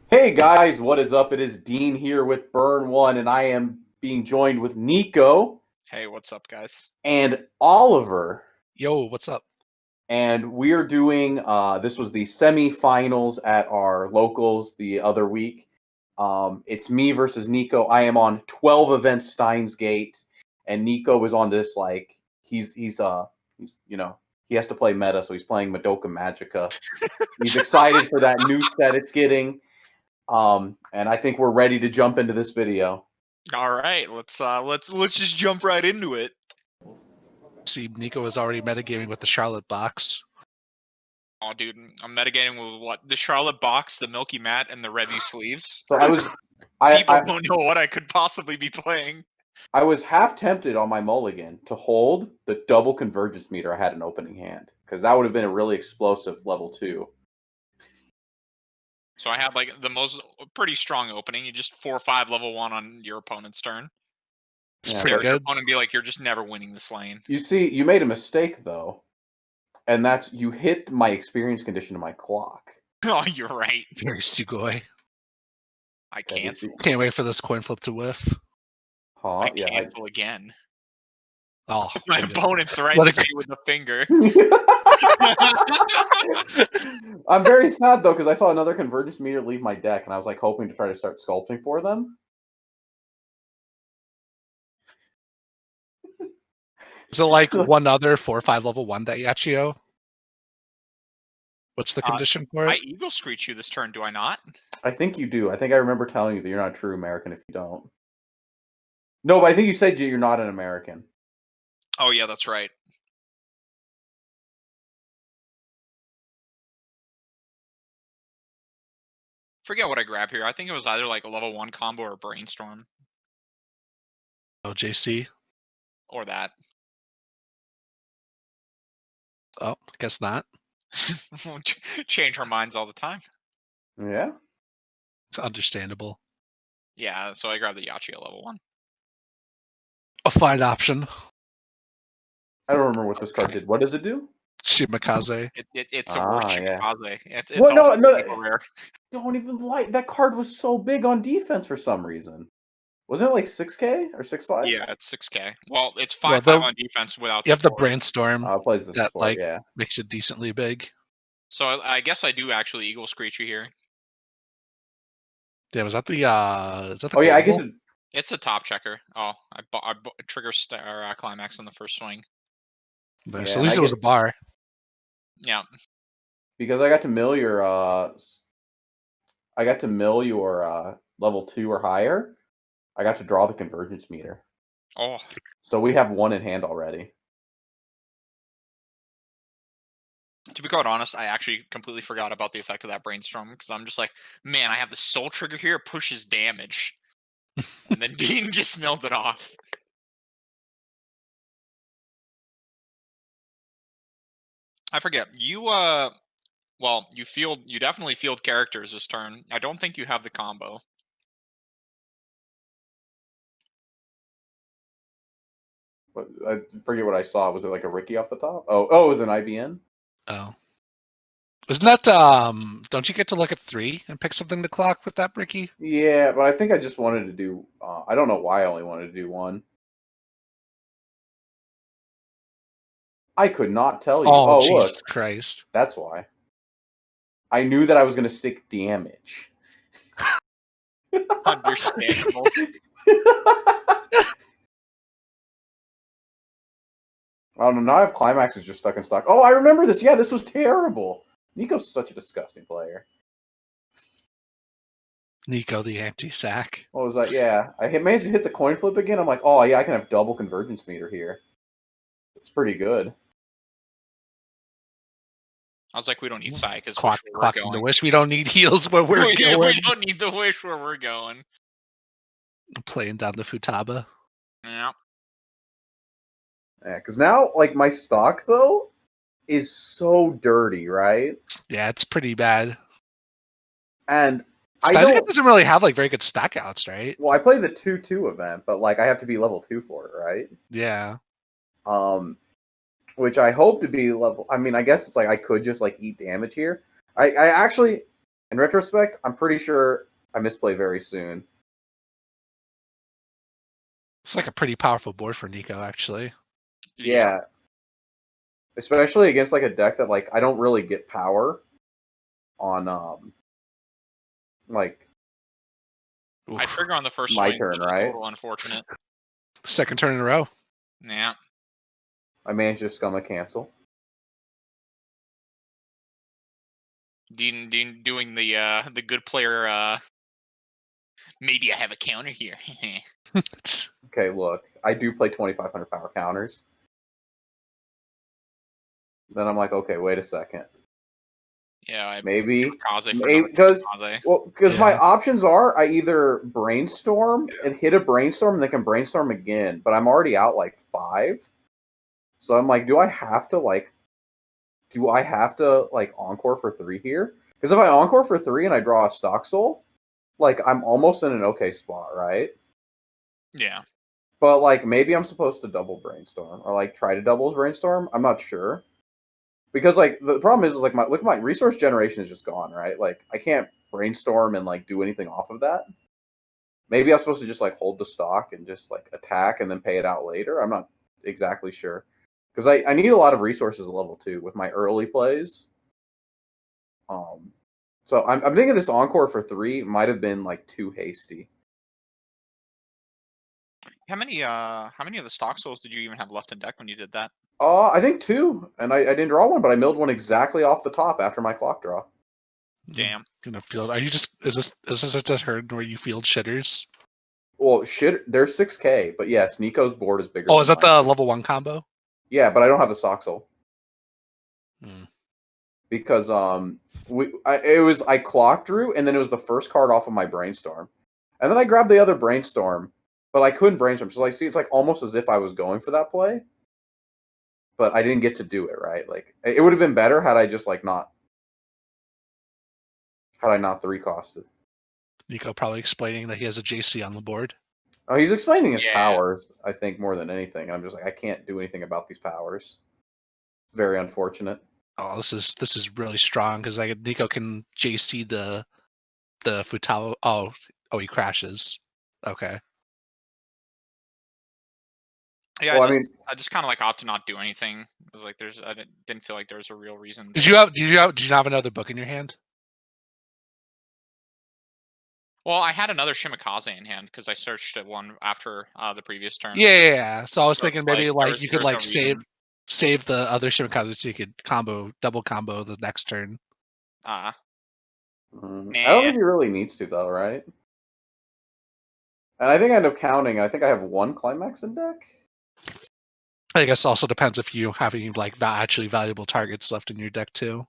Hey guys, what is up? It is Dean here with Burn One, and I am being joined with Nico Hey, what's up, guys? and Oliver. Yo, what's up? And we're doing this was the semifinals at our locals the other week. It's me versus Nico. I am on 12 events Steins Gate, and Nico is on this he's he has to play meta, so he's playing Madoka Magica. He's excited for that new set it's getting. And I think we're ready to jump into this video. All right, let's just jump right into it. See, Nico is already metagaming with the Charlotte box. Oh, dude, I'm metagaming with what? The Charlotte box, the Milky Mat, and the Rebu sleeves. So People don't know what I could possibly be playing. I was half tempted on my mulligan to hold the double convergence meter I had in opening hand, because that would have been a really explosive level 2. So I had like the pretty strong opening. You just 4-5 level 1 on your opponent's turn. It's Stare pretty at your good. opponent and be like, you're just never winning this lane. You see, you made a mistake though, and that's you hit my experience condition to my clock. Oh, you're right. Very Sugoi. I cancel. Can't wait for this coin flip to whiff. Huh? I Yeah. cancel again. Oh, My good. opponent threatens me with a finger. I'm very sad though, because I saw another convergence meter leave my deck, and I was like hoping to try to start sculpting for them. Is it like one other 4-5 level 1 that Yachio? What's the condition for it? I Eagle Screech you this turn, do I not? I think you do. I think I remember telling you that you're not a true American if you don't. No, but I think you said you're not an American. Oh, yeah, that's right. Forget what I grab here. I think it was either like a level 1 combo or Brainstorm. Oh, JC. Or that. Oh, guess not. Change our minds all the time. Yeah. It's understandable. Yeah, so I grabbed the Yachio level 1. A fine option. I don't remember what this card did. What does it do? Shimakaze. It's a worse yeah. Shimakaze. It's Well, also no. rare. Don't even like that card was so big on defense for some reason. Wasn't it like 6K or 6.5? Yeah, it's 6K. Well, it's 5/5 on defense without You have the support. Brainstorm Plays the that support, yeah. makes it decently big. So I guess I do actually Eagle Screech you here. Damn, is that the Oh yeah, I get to. It's a top checker. Oh, I trigger star climax on the first swing. But so at least it was a bar. Yeah. Because I got to mill your level 2 or higher. I got to draw the convergence meter. Oh. So we have one in hand already. To be quite honest, I actually completely forgot about the effect of that Brainstorm because I'm just like, man, I have the soul trigger here, it pushes damage. And then Dean just milled it off. I forget. You well, you definitely field characters this turn. I don't think you have the combo. But I forget what I saw. Was it like a Ricky off the top? Oh, it was an IBN? Oh. Isn't that don't you get to look at 3 and pick something to clock with that, Ricky? Yeah, but I think I just wanted to do I don't know why I only wanted to do 1. I could not tell you. Oh, Jesus look. Christ. That's why. I knew that I was going to stick damage. Understandable. I don't know. Now I have climaxes just stuck in stock. Oh, I remember this. Yeah, this was terrible. Nico's such a disgusting player. Nico, the anti-sack. What was that? Yeah. I managed to hit the coin flip again. I'm like, oh, yeah, I can have double convergence meter here. It's pretty good. I was like, we don't need Psy because clocking the wish. We don't need heals where we're going. We don't need the wish where we're going. Playing down the Futaba. Yeah. Yeah, because now, like, my stock, though, is so dirty, right? Yeah, it's pretty bad. And Steins doesn't really have, like, very good stackouts, right? Well, I play the 2/2 event, but, like, I have to be level 2 for it, right? Yeah. Which I hope to be level... I mean, I guess it's like I could just, like, eat damage here. I actually... In retrospect, I'm pretty sure I misplay very soon. It's like a pretty powerful board for Nico, actually. Yeah. Especially against like a deck that like I don't really get power on like I trigger on the first my swing, turn, which is right? a little unfortunate. Second turn in a row. Yeah. I managed to scum a cancel. Dean doing the good player. Maybe I have a counter here. Okay, look, I do play 2,500 power counters. Then I'm like, okay, wait a second. Yeah, Maybe because my options are I either brainstorm and hit a brainstorm and then can brainstorm again, but I'm already out like 5. So I'm like, do I have to encore for 3 here? Because if I encore for 3 and I draw a stock soul, like I'm almost in an okay spot, right? Yeah. But like maybe I'm supposed to double brainstorm or like try to double brainstorm. I'm not sure. Because like the problem is like my resource generation is just gone, right? Like I can't brainstorm and like do anything off of that. Maybe I'm supposed to just like hold the stock and just like attack and then pay it out later. I'm not exactly sure. Because I need a lot of resources at level 2 with my early plays. So I'm thinking this encore for 3 might have been like too hasty. How many of the stock souls did you even have left in deck when you did that? I think 2, and I didn't draw one, but I milled one exactly off the top after my clock draw. Damn. Gonna field. Are you just? Is this a turn where you field shitters? Well, shit, there's 6K, but yes, Nico's board is bigger. Oh, is that the level 1 combo? Yeah, but I don't have the stock soul. Hmm. Because I clock drew, and then it was the first card off of my brainstorm, and then I grabbed the other brainstorm, but I couldn't brainstorm. So it's like almost as if I was going for that play, but I didn't get to do it right. Like it would have been better had I just like not 3-costed. Nico probably explaining that he has a JC on the board. Oh, he's explaining his powers, I think, more than anything. I'm just like, I can't do anything about these powers. Very unfortunate. Oh, this is really strong because Nico can JC the Futalo. Oh, he crashes. Okay. Yeah, Well, I just kind of like opt to not do anything. It was like I didn't feel like there was a real reason. Did you have another book in your hand? Well, I had another Shimikaze in hand because I searched at one after the previous turn. Yeah. So I was thinking maybe like you could like save the other Shimikaze so you could double combo the next turn. I don't think he really needs to though, right? And I think I end up counting. I think I have 1 climax in deck. I guess also depends if you have any like actually valuable targets left in your deck too.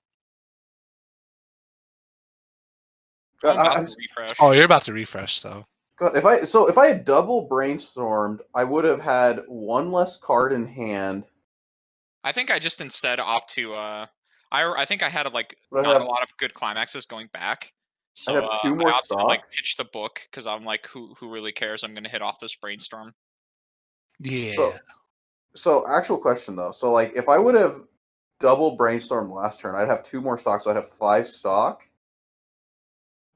I'm about to refresh. Oh, you're about to refresh though. God, if I had double brainstormed, I would have had 1 less card in hand. I think I just instead opt to I think I had like not a lot of good climaxes going back. So I have 2 more opted to like stock. pitch the book because I'm like, who really cares? I'm gonna hit off this brainstorm. Yeah. So actual question though. So like if I would have double brainstormed last turn, I'd have 2 more stock, so I'd have 5 stock.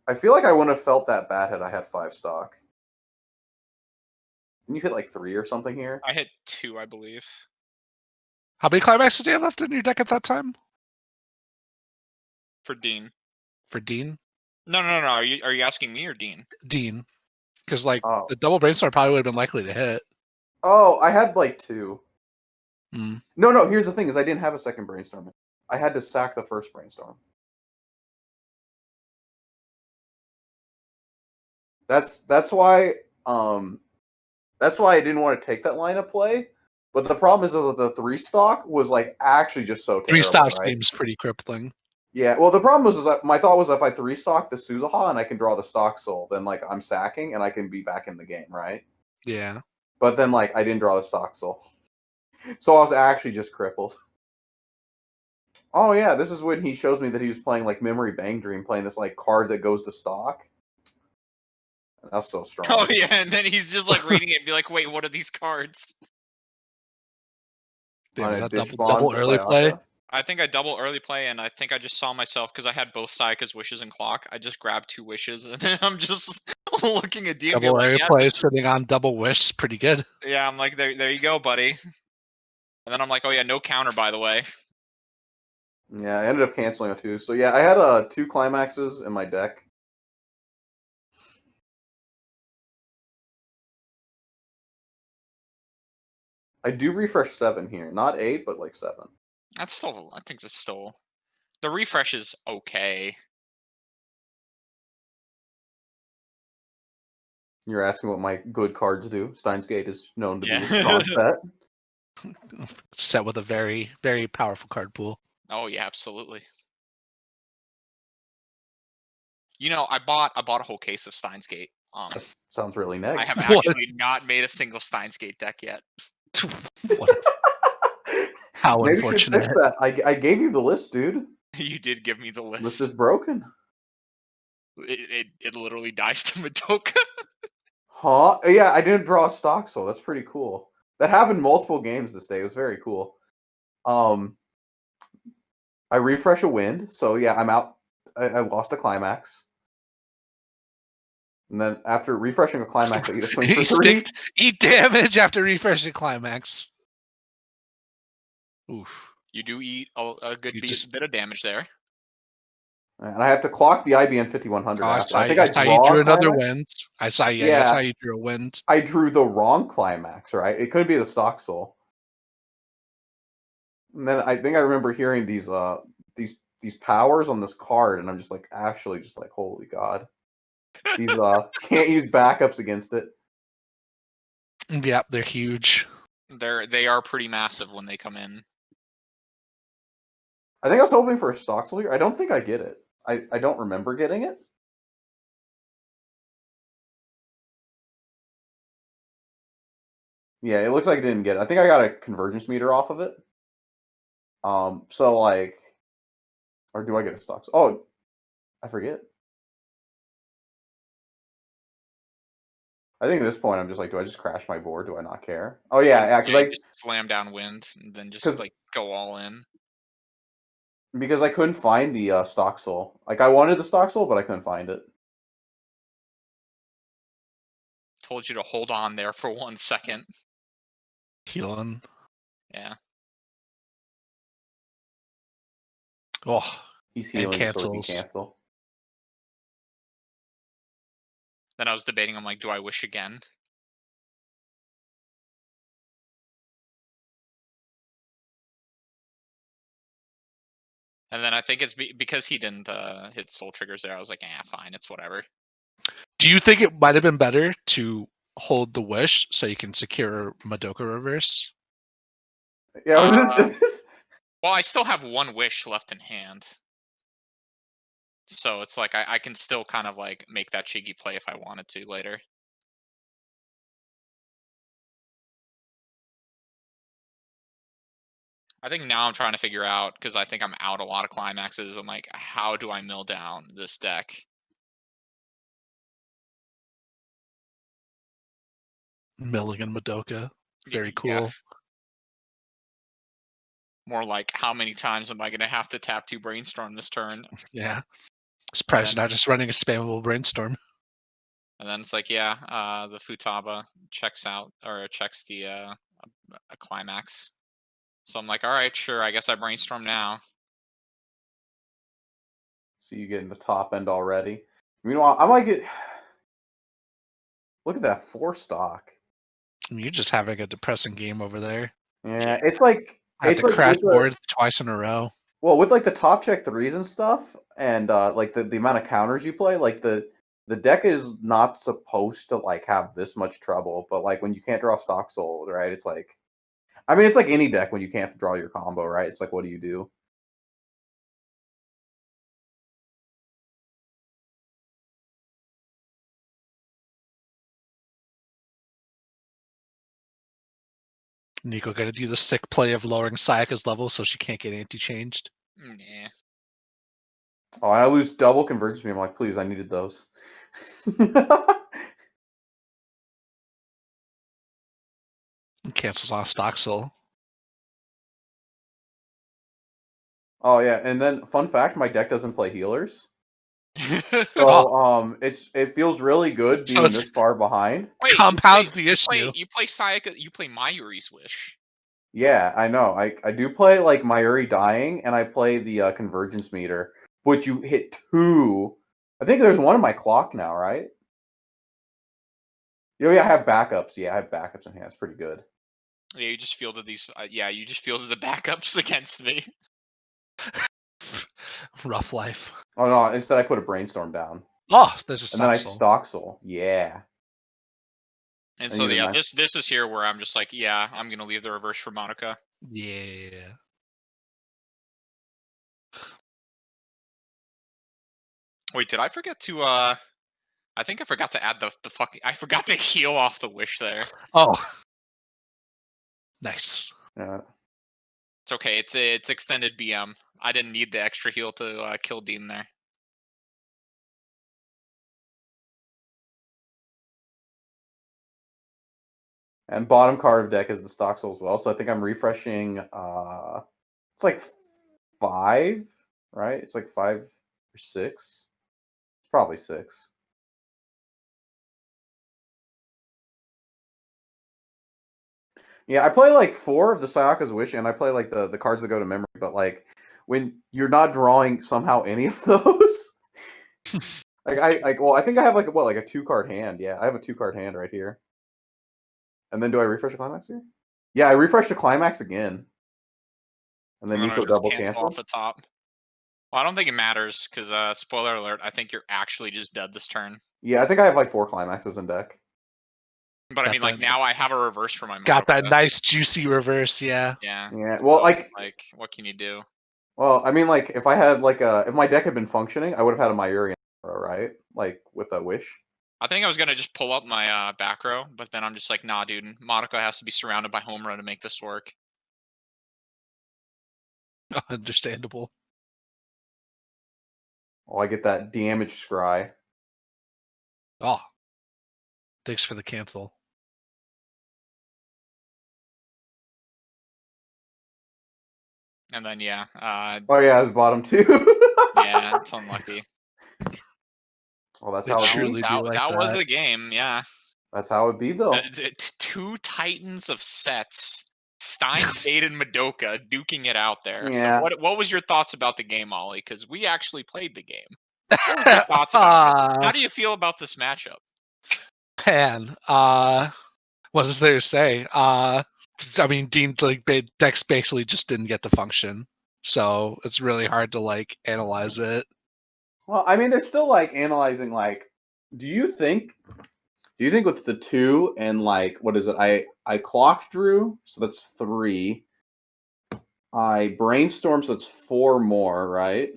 I feel like I wouldn't have felt that bad had I had 5 stock. Can you hit like 3 or something here? I hit 2, I believe. How many climaxes do you have left in your deck at that time? For Dean. For Dean? No. Are you asking me or Dean? Dean. Because like the double brainstorm probably would have been likely to hit. Oh, I had like 2. Mm. No. Here's the thing: is I didn't have a second brainstorm. I had to sack the first brainstorm. That's why I didn't want to take that line of play. But the problem is that the 3 stock was like actually just so terrible. 3 stock right? seems pretty crippling. Yeah, well, the problem was that my thought was if I 3 stock the Suzuha and I can draw the stock soul, then like I'm sacking and I can be back in the game, right? Yeah. But then like I didn't draw the stock soul, so I was actually just crippled. Oh yeah, this is when he shows me that he was playing like Memory Bang Dream, playing this like card that goes to stock. That's so strong. Oh yeah, and then he's just like reading it and be like, wait, what are these cards? Damn, is that double early play? I think I double early play, and I think I just saw myself because I had both Sayaka's wishes and clock. I just grabbed 2 wishes, and then I'm just looking at D and being Double like, area yeah, play sitting on double wish, pretty good. yeah. I'm like, there you go, buddy. And then I'm like, oh yeah, no counter, by the way. Yeah, I ended up canceling a 2. So yeah, I had 2 climaxes in my deck. I do refresh 7 here, not 8, but like 7. That's still, I think that's still, the refresh is okay. You're asking what my good cards do. Steins Gate is known to be a Yeah. strong set. Set with a very, very powerful card pool. Oh yeah, absolutely. You know, I bought a whole case of Steins Gate. Sounds really I negative. have What? actually not made a single Steins Gate deck yet. What? How Maybe you should fix unfortunate. that. I gave you the list, dude. You did give me the List list. is broken. It literally dies to Madoka. Huh? Yeah, I didn't draw a stock soul. That's pretty cool. That happened multiple games this day. It was very cool. I refresh a wind, so yeah, I'm out. I lost a climax. And then after refreshing a climax, I eat a swing for 3. Eat damage after refreshing climax. Oof. You do eat a good You bit of damage there. And I have to clock the IBM 5100 Oh, I after. saw, I think I I saw draw you drew a another climax. wind. I saw you. Yeah. I saw you drew a wind. I drew the wrong climax, right? It could be the stock soul. And then I think I remember hearing these powers on this card, and I'm just like, actually, just like, holy god, these can't use backups against it. Yep, they're huge. They are pretty massive when they come in. I think I was hoping for a stock soul here. I don't think I get it. I don't remember getting it. Yeah, it looks like I didn't get it. I think I got a convergence meter off of it. So like, or do I get a stock? Oh, I forget. I think at this point I'm just like, do I just crash my board? Do I not care? Oh yeah, Yeah, you just slam down wind and then just like go all in. because I couldn't find the stock soul. Like I wanted the stock soul, but I couldn't find it. Told you to hold on there for 1 second. Healing. Yeah. Oh, He's and healing so he can cancels. cancel. Then I was debating. I'm like, do I wish again? And then I think it's because he didn't hit soul triggers there. I was like, fine, it's whatever. Do you think it might have been better to hold the wish so you can secure Madoka reverse? Yeah, well, I still have 1 wish left in hand. So it's like I can still kind of like make that cheeky play if I wanted to later. I think now I'm trying to figure out, because I think I'm out a lot of climaxes. I'm like, how do I mill down this deck? Milling and Madoka. Very cool. Yeah. More like, how many times am I going to have to tap 2 brainstorm this turn? Yeah. Surprised you're not just running a spammable brainstorm. And then it's like, yeah, the Futaba checks out, or checks the a climax. So I'm like, all right, sure, I guess I brainstorm now. So you getting the top end already. Meanwhile, I might get. Look at that 4 stock. I mean, you're just having a depressing game over there. Yeah, it's like I had it's to like crash with the, board twice in a row. well, with like the top check 3s and stuff, and like the amount of counters you play, like the deck is not supposed to like have this much trouble, but like when you can't draw stock soul, right? It's like, I mean, it's like any deck when you can't draw your combo, right? It's like, what do you do? Nico got to do the sick play of lowering Sayaka's level so she can't get anti-changed. Yeah. Oh, I lose double convergence me. I'm like, please, I needed those. Cancels on stock soul. Oh yeah, and then fun fact, my deck doesn't play healers. Wait, So it feels really good So being it's- this far behind. Compounds the issue. You play Sayaka. You play Mayuri's Wish. Yeah, I know. I do play like Mayuri dying, and I play the convergence meter, which you hit 2. I think there's one in my clock now, right? Yeah, I have backups. Yeah, I have backups in hand. It's pretty good. Yeah, you just fielded these. Yeah, you just fielded the backups against me. Rough life. Oh no! Instead, I put a brainstorm down, Oh, there's a and then I Stoxel. Stoxel. Yeah. And I so need a yeah, nice- this is here where I'm just like, yeah, I'm gonna leave the reverse for Madoka. Yeah. Wait, did I forget to? I think I forgot to add the fucking. I forgot to heal off the wish there. Oh. Nice. Yeah. It's okay. It's extended BM. I didn't need the extra heal to kill Dean there. And bottom card of deck is the Stoxel as well. So I think I'm refreshing. It's like 5, right? It's like 5 or 6. It's probably 6. Yeah, I play like 4 of the Sayaka's Wish, and I play like the cards that go to memory. But like when you're not drawing somehow any of those, I think I have like a 2-card hand. Yeah, I have a 2-card hand right here. And then do I refresh the climax here? Yeah, I refresh the climax again. And then I'm Nico gonna just double cancel off cancel. the top. Well, I don't think it matters because spoiler alert, I think you're actually just dead this turn. Yeah, I think I have like 4 climaxes in deck. But I Got mean, like that- now I have a reverse for my. Got that Madoka. nice juicy reverse, yeah. Yeah. Yeah, well, So, like what can you do? Well, I mean, like, if I had if my deck had been functioning, I would have had a Mayuri in a row, right? Like with a Wish. I think I was gonna just pull up my back row, but then I'm just like, nah, dude. Madoka has to be surrounded by home run to make this work. Understandable. Oh, I get that damage scry. Oh. Thanks for the cancel. And then yeah, Oh yeah, it's bottom 2. yeah, it's unlucky. Well, that's It how truly it be. be like that was that. a game, yeah. That's how it be, though. Two titans of sets, Steins, and Madoka, duking it out there. Yeah. So what was your thoughts about the game, Ollie? Because we actually played the game. What were your thoughts about it? How do you feel about this matchup? Man, what is there to say? I mean, Dean decks basically just didn't get to function, so it's really hard to like analyze it. Well, I mean, they're still like analyzing. Like, do you think with the 2 and like what is it? I clock drew, so that's 3. I brainstorm, so that's 4 more, right?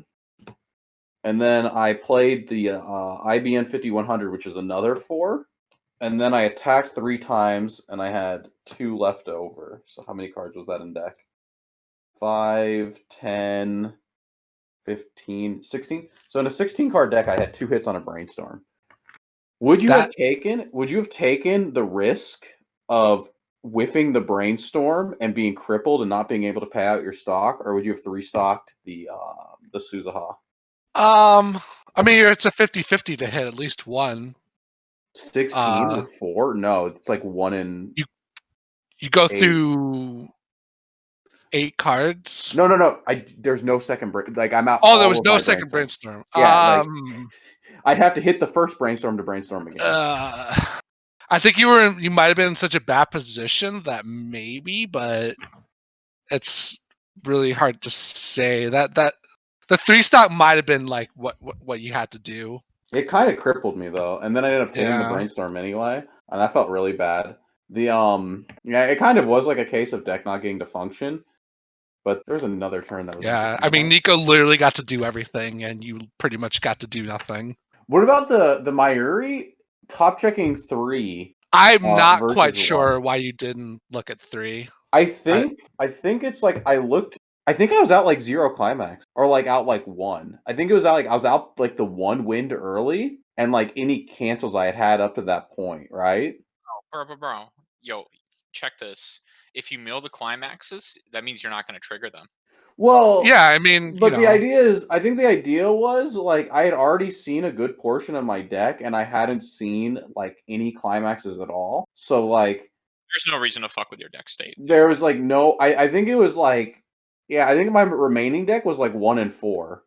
And then I played the IBN 5100, which is another 4. And then I attacked 3 times, and I had 2 left over. So how many cards was that in deck? 5, 10, 15, 16. So in a 16-card deck, I had 2 hits on a brainstorm. Would you have taken the risk of whiffing the brainstorm and being crippled and not being able to pay out your stock, or would you have 3-stocked the Suzuha? I mean, it's a 50-50 to hit at least one. 16 with 4? No, it's like 1 in. You go 8. through 8 cards. No. There's no second I'm out. Oh, there was no second brainstorm. Yeah, I'd have to hit the first brainstorm to brainstorm again. I think you might have been in such a bad position that maybe, but it's really hard to say. That the 3-stock might have been like what you had to do. It kind of crippled me though, and then I ended up hitting the brainstorm anyway, and that felt really bad. It kind of was like a case of deck not getting to function. But there's another turn that was. Yeah, I mean, Nico literally got to do everything, and you pretty much got to do nothing. What about the Mayuri top checking 3? I'm not quite sure why you didn't look at 3. I think it's like I think I was out like 0 climax or like out like 1. I think it was out I was out like the 1 wind early and like any cancels I had up to that point, right? Oh, bro. Yo, check this. If you mill the climaxes, that means you're not going to trigger them. Well, Yeah, I mean, but the idea is, I think the idea was like I had already seen a good portion of my deck, and I hadn't seen like any climaxes at all. So like, There's no reason to fuck with your deck state. there was like no. I think it was like, yeah, I think my remaining deck was like 1 and 4,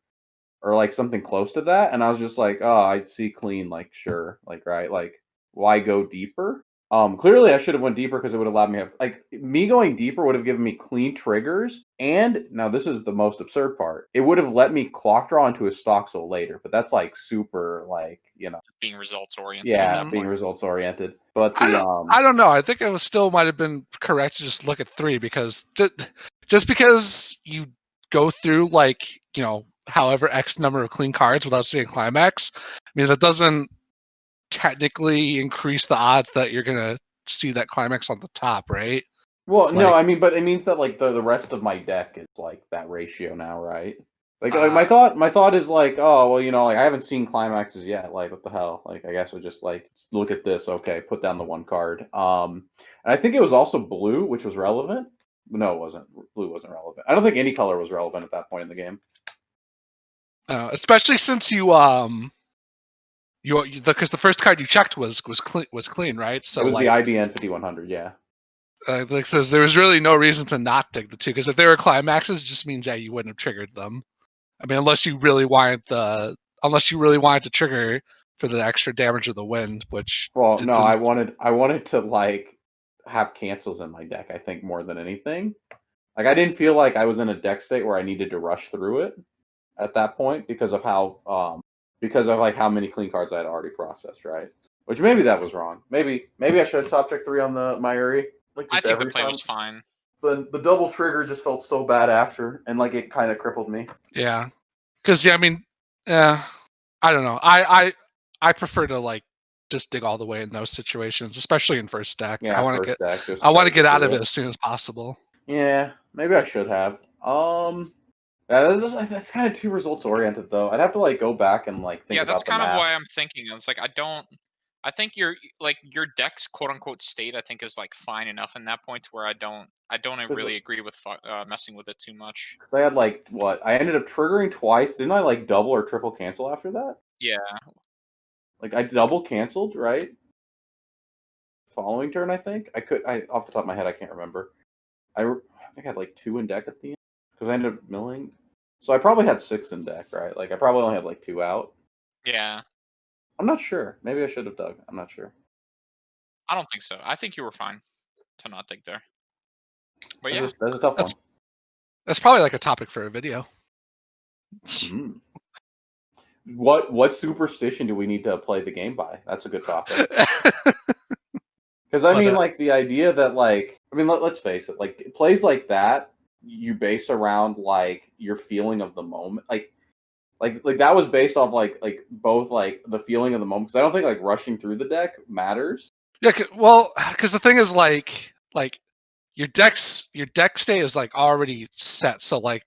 or like something close to that, and I was just like, oh, I see clean, like sure, like right, like why go deeper? Clearly I should have went deeper because it would have allowed me to have like me going deeper would have given me clean triggers, and now this is the most absurd part. It would have let me clock draw into a stock soul later, but that's like super like, Being results oriented. yeah, being results oriented. But the I don't know. I think it was still might have been correct to just look at 3 because just because you go through like, however X number of clean cards without seeing climax, I mean that doesn't technically increase the odds that you're gonna see that climax on the top, right? well, no, Like- I mean, but it means that like the rest of my deck is like that ratio now, right? Like my thought is like, oh well, like I haven't seen climaxes yet. Like what the hell? Like I guess I'll just like look at this. Okay, put down the 1 card. And I think it was also blue, which was relevant. No, it wasn't. Blue wasn't relevant. I don't think any color was relevant at that point in the game. Especially since you because the first card you checked was clean, right? So It was like, the IBN 5100. Yeah. like there was really no reason to not dig the 2 because if they were climaxes, it just means that you wouldn't have triggered them. I mean, unless you really wanted to trigger for the extra damage of the wind, which Well, no, I wanted to like have cancels in my deck. I think more than anything, like I didn't feel like I was in a deck state where I needed to rush through it at that point because of how like how many clean cards I had already processed, right? Which maybe that was wrong. Maybe I should have top checked 3 on the Myuri. Like I think the play time. was fine. The double trigger just felt so bad after, and like it kind of crippled me. yeah, because I mean, I don't know. I prefer to like just dig all the way in those situations, especially in first stack. Yeah, I want to get get out of it as soon as possible. Yeah, maybe I should have. Yeah, that's kind of too results oriented though. I'd have to like go back and like think. Yeah, that's about kind the of math. why I'm thinking. It's like I think your deck's quote unquote state I think is like fine enough in that point to where I don't really agree with messing with it too much. I had like what? I ended up triggering twice. Didn't I like double or triple cancel after that? Yeah. Like I double canceled, right? Following turn, I think. I off the top of my head, I can't remember. I think I had like 2 in deck at the end because I ended up milling. So I probably had 6 in deck, right? Like I probably only had like 2 out. Yeah. I'm not sure. Maybe I should have dug. I'm not sure. I don't think so. I think you were fine to not dig there. But yeah, That's a tough one. That's probably like a topic for a video. Mm. What superstition do we need to play the game by? That's a good topic. Because I mean, like the idea that like, I mean, let's face it, like plays like that you base around like your feeling of the moment, like that was based off like both like the feeling of the moment. Because I don't think like rushing through the deck matters. Yeah, well, because the thing is like your deck state is like already set. So like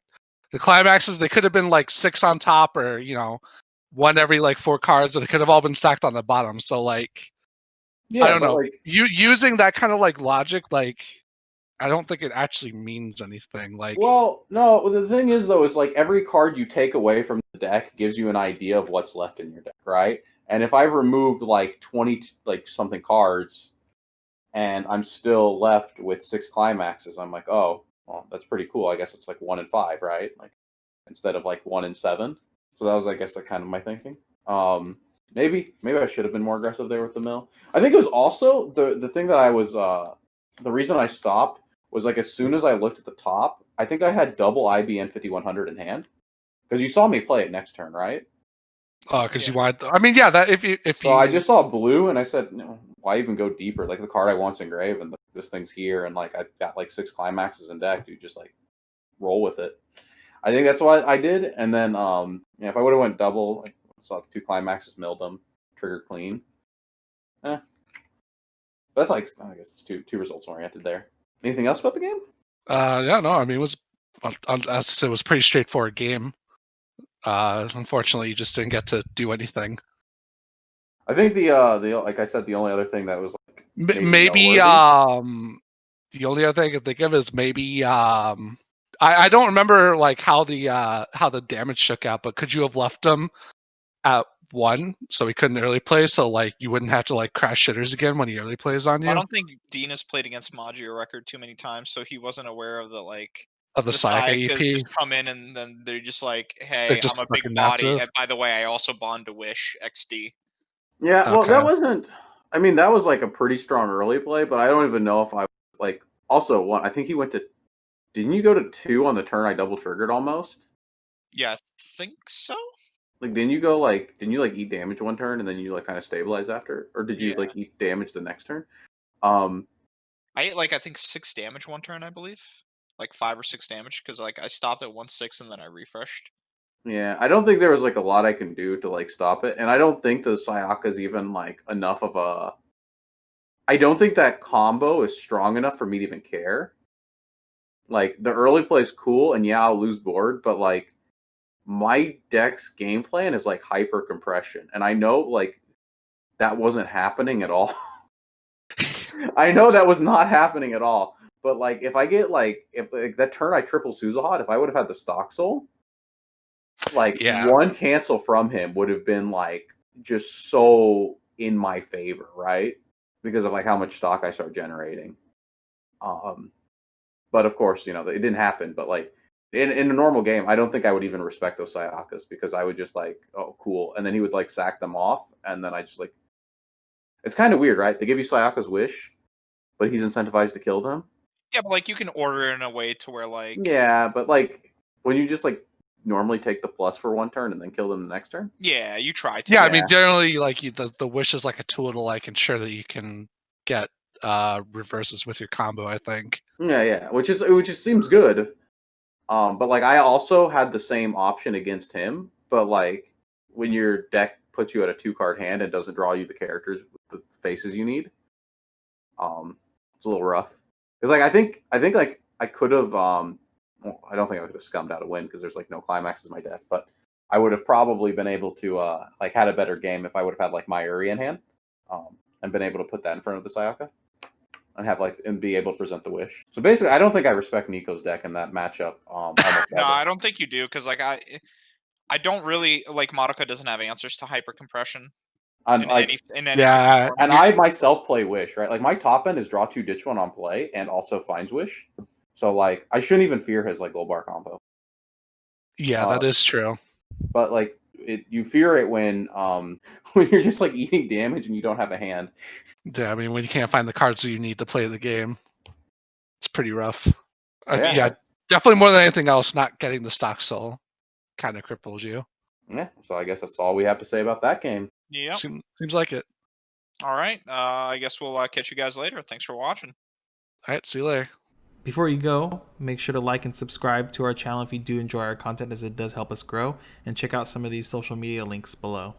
the climaxes, they could have been like 6 on top, or 1 every like 4 cards, or they could have all been stacked on the bottom. So like, Yeah, I don't know. Like, you using that kind of like logic, like I don't think it actually means anything. Like, well, no, the thing is though, is like every card you take away from the deck gives you an idea of what's left in your deck, right? And if I've removed like 20 like something cards, and I'm still left with 6 climaxes, I'm like, oh, well, that's pretty cool. I guess it's like 1 and 5, right? Like instead of like 1 and 7. So that was, I guess, like kind of my thinking. Maybe I should have been more aggressive there with the mill. I think it was also the thing that I was the reason I stopped was like as soon as I looked at the top, I think I had double IBN 5100 in hand because you saw me play it next turn, right? because you wanted. I mean, yeah, that if you. So I just saw blue and I said, no, why even go deeper? Like the card I want's engraved and this thing's here, and like I got like 6 climaxes in deck, dude. Just like roll with it. I think that's what I did. And then if I would have went double, like, saw 2 climaxes, milled them, trigger clean. That's like, I guess it's two results oriented there. Anything else about the game? Yeah, no. I mean, it was a pretty straightforward game. Unfortunately, you just didn't get to do anything. I think the like I said, the only other thing that was like maybe the only other thing I could think of is maybe I don't remember like how the damage shook out, but could you have left him at 1 so he couldn't early play, so like you wouldn't have to like crash shitters again when he early plays on you? I don't think Dean has played against Magio record too many times, so he wasn't aware of the like Of the the Sayaka side could EP. just come in and then they're just like, They're hey, just I'm a big fucking body. massive. And by the way, I also bond to Wish XD. Yeah, well, that Okay. wasn't. I mean, that was like a pretty strong early play, but I don't even know if I like. Also, one. I think he went to. Didn't you go to 2 on the turn? I double triggered almost. Yeah, I think so. Like, didn't you go like? Didn't you like eat damage one turn and then you like kind of stabilize after, or did you Yeah. like eat damage the next turn? I ate like I think 6 damage one turn, I believe, like 5 or 6 damage because like I stopped at 1/6 and then I refreshed. Yeah, I don't think there was like a lot I can do to like stop it, and I don't think the Sayaka's even like enough of a. I don't think that combo is strong enough for me to even care. Like the early play's cool, and yeah, I'll lose board, but like my deck's game plan is like hyper compression, and I know like that wasn't happening at all. I know that was not happening at all. But like if I get like if like that turn I triple Suzuhot, if I would have had the stock soul, like Yeah. one cancel from him would have been like just so in my favor, right? Because of like how much stock I start generating. But of course, it didn't happen. But like in a normal game, I don't think I would even respect those Sayakas because I would just like, oh, cool. And then he would like sack them off. And then I just like, it's kind of weird, right? They give you Sayaka's wish, but he's incentivized to kill them. Yeah, but like you can order it in a way to where like Yeah, but like when you just like normally take the plus for one turn and then kill them the next turn. yeah, you try to. Yeah, I mean generally like the wish is like a tool to like ensure that you can get reverses with your combo, I think. Yeah, which just seems good. But like I also had the same option against him, but like when your deck puts you at a 2-card hand and doesn't draw you the characters with the faces you need, it's a little rough. Because like I think like I could have well, I don't think I could have scummed out a win because there's like no climaxes in my deck, but I would have probably been able to like had a better game if I would have had like my Uri in hand, and been able to put that in front of the Sayaka. And have like and be able to present the wish. So basically, I don't think I respect Nico's deck in that matchup. No, I don't think you do because like I don't really like Madoka doesn't have answers to hyper compression in any yeah, form. And I myself play wish, right? Like my top end is draw 2, ditch 1 on play, and also finds wish. So like I shouldn't even fear his like gold bar combo. Yeah, that is true. But like you fear it when when you're just like eating damage and you don't have a hand. Yeah, I mean when you can't find the cards that you need to play the game, it's pretty rough. Yeah. Definitely more than anything else, not getting the stock soul kind of cripples you. Yeah, so I guess that's all we have to say about that game. Yeah. Seems like it. All right. I guess we'll catch you guys later. Thanks for watching. All right, see you later. Before you go, make sure to like and subscribe to our channel if you do enjoy our content, as it does help us grow, and check out some of these social media links below.